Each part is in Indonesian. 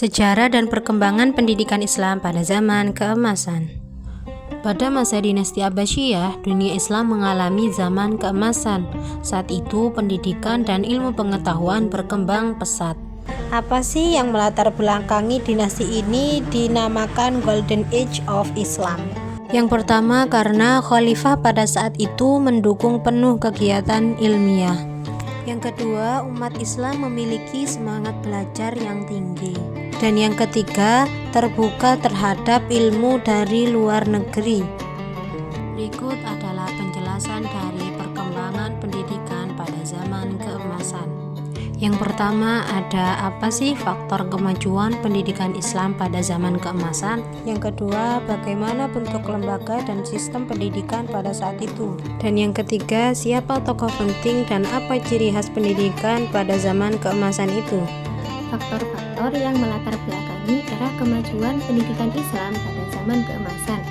Sejarah dan perkembangan pendidikan Islam pada zaman keemasan. Pada masa dinasti Abbasiyah, dunia Islam mengalami zaman keemasan. Saat itu, pendidikan dan ilmu pengetahuan berkembang pesat. Apa sih yang melatar belakangi dinasti ini dinamakan Golden Age of Islam? Yang pertama, karena khalifah pada saat itu mendukung penuh kegiatan ilmiah. Yang kedua, umat Islam memiliki semangat belajar yang tinggi. Dan yang ketiga, terbuka terhadap ilmu dari luar negeri. Berikut adalah penjelasan dari perkembangan pendidikan pada zaman keemasan. Yang pertama, ada apa sih faktor kemajuan pendidikan Islam pada zaman keemasan? Yang kedua, bagaimana bentuk lembaga dan sistem pendidikan pada saat itu? Dan yang ketiga, siapa tokoh penting dan apa ciri khas pendidikan pada zaman keemasan itu? Faktor-faktor yang melatar belakangi era kemajuan pendidikan Islam pada zaman keemasan.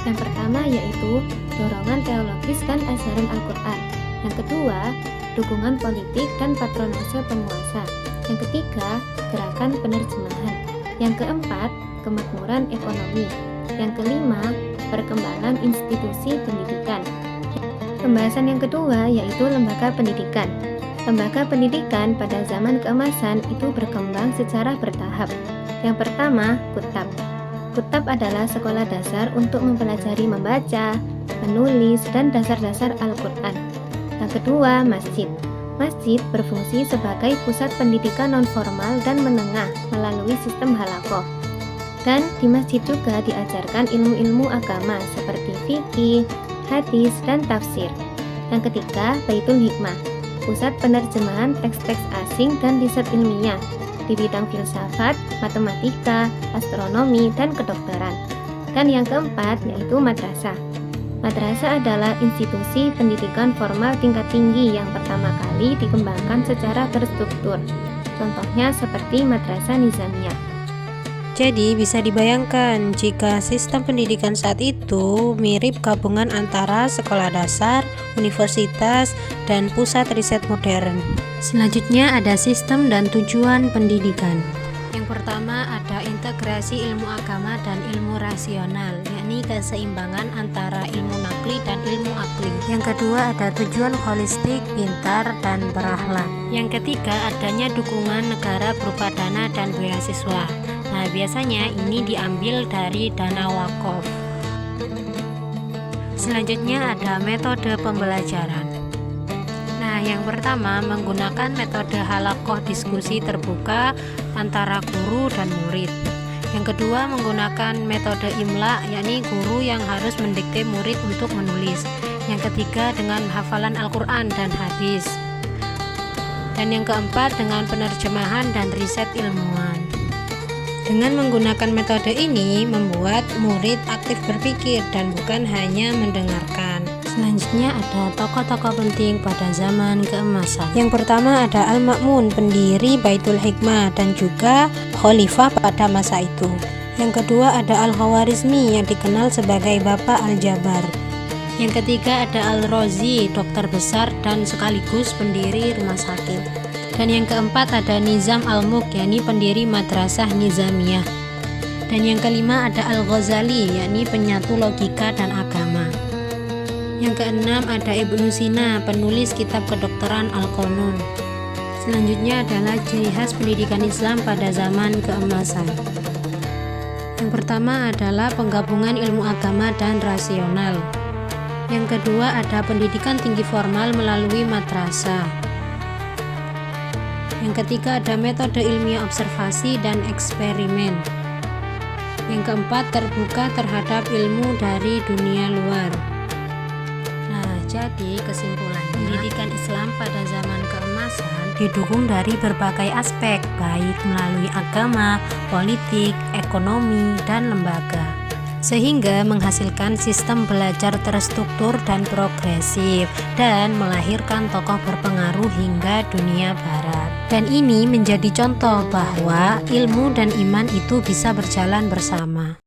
Yang pertama yaitu dorongan teologis dan ajaran Al-Quran. Yang kedua, dukungan politik dan patronase penguasa. Yang ketiga, gerakan penerjemahan. Yang keempat, kemakmuran ekonomi. Yang kelima, perkembangan institusi pendidikan. Pembahasan yang kedua yaitu lembaga pendidikan. Lembaga pendidikan pada zaman keemasan itu berkembang secara bertahap. Yang pertama, kutab. Kutab adalah sekolah dasar untuk mempelajari membaca, menulis, dan dasar-dasar Al-Quran. Yang kedua, masjid. Masjid berfungsi sebagai pusat pendidikan non-formal dan menengah melalui sistem halaqah. Dan di masjid juga diajarkan ilmu-ilmu agama seperti fikih, hadis, dan tafsir. Yang ketiga, Baitul Hikmah. Pusat penerjemahan teks-teks asing dan riset ilmiah di bidang filsafat, matematika, astronomi, dan kedokteran. Dan yang keempat yaitu madrasah. Madrasah adalah institusi pendidikan formal tingkat tinggi yang pertama kali dikembangkan secara terstruktur. Contohnya seperti Madrasah Nizamiyah. Jadi bisa dibayangkan jika sistem pendidikan saat itu mirip gabungan antara sekolah dasar, universitas, dan pusat riset modern. Selanjutnya ada sistem dan tujuan pendidikan. Yang pertama ada integrasi ilmu agama dan ilmu rasional, yakni keseimbangan antara ilmu nakli dan ilmu akli. Yang kedua ada tujuan holistik, pintar, dan berakhlak. Yang ketiga adanya dukungan negara berupa dana dan beasiswa. Nah, biasanya ini diambil dari dana wakaf. Selanjutnya ada metode pembelajaran. Nah, yang pertama menggunakan metode halaqah diskusi terbuka antara guru dan murid. Yang kedua menggunakan metode imla, yakni guru yang harus mendikte murid untuk menulis. Yang ketiga dengan hafalan Al-Quran dan hadis. Dan yang keempat dengan penerjemahan dan riset ilmuwan. Dengan menggunakan metode ini membuat murid aktif berpikir dan bukan hanya mendengarkan. Selanjutnya ada tokoh-tokoh penting pada zaman keemasan. Yang pertama ada Al-Ma'mun, pendiri Baitul Hikmah dan juga khalifah pada masa itu. Yang kedua ada Al-Khawarizmi yang dikenal sebagai Bapak Al-Jabar. Yang ketiga ada Al-Razi, dokter besar dan sekaligus pendiri rumah sakit. Dan yang keempat ada Nizam Al-Mulk, yakni pendiri Madrasah Nizamiyah. Dan yang kelima ada Al-Ghazali, yakni penyatu logika dan agama. Yang keenam ada Ibnu Sina, penulis kitab kedokteran Al-Qanun. Selanjutnya adalah ciri khas pendidikan Islam pada zaman keemasan. Yang pertama adalah penggabungan ilmu agama dan rasional. Yang kedua ada pendidikan tinggi formal melalui madrasah. Yang ketiga ada metode ilmiah observasi dan eksperimen. Yang keempat terbuka terhadap ilmu dari dunia luar. Nah, jadi kesimpulannya pendidikan Islam pada zaman keemasan didukung dari berbagai aspek, baik melalui agama, politik, ekonomi, dan lembaga, sehingga menghasilkan sistem belajar terstruktur dan progresif dan melahirkan tokoh berpengaruh hingga dunia barat. Dan ini menjadi contoh bahwa ilmu dan iman itu bisa berjalan bersama.